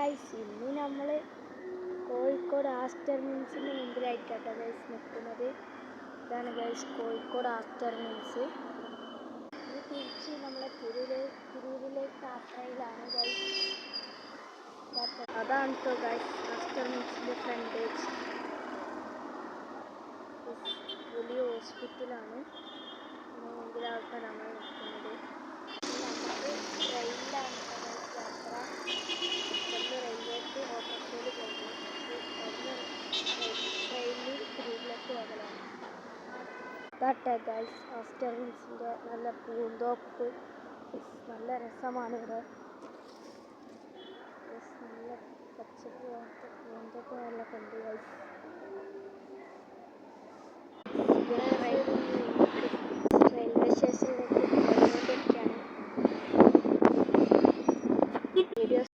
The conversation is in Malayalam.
ഗൈസ് ഇന്ന് നമ്മൾ കോഴിക്കോട് ആസ്റ്റർ മിൽസിന് മുമ്പിലായിട്ടാണ് ഗൈസ് നിൽക്കുന്നത്. ഇതാണ് ഗൈസ് കോഴിക്കോട് ആസ്റ്റർ മിൽസ്. ഇത് തിരിച്ച് നമ്മളെ തിരൂരിലേക്ക് യാത്രയിലാണ് ഗൈസ്. അതാണ് കേട്ടോ ഗൈസ് ആസ്റ്റർ മിൽസിൻ്റെ ഫ്രണ്ടേജ്. വലിയ ഹോസ്പിറ്റലാണ്. ഇതിന് മുമ്പിലായിട്ടാണ് നമ്മൾ നിൽക്കുന്നത്. നമുക്ക് ട്രെയിനിലാണ് യാത്ര. റെയിൽവേക്ക് ഓട്ടോറിക്ഷയിൽ പോകും. ട്രെയിനിൽ തിരൂരിലേക്ക് പോകലാണ്. ഇതാട്ടെ ഗൈസ് ആസ്റ്റർ മിൽസിൻ്റെ നല്ല പൂന്തോപ്പ്. നല്ല രസമാണ് ഇവിടെ. നല്ല പച്ചപ്പ് പോലത്തെ പൂന്തോപ്പ് നല്ല കണ്ടു ഗൈസ്.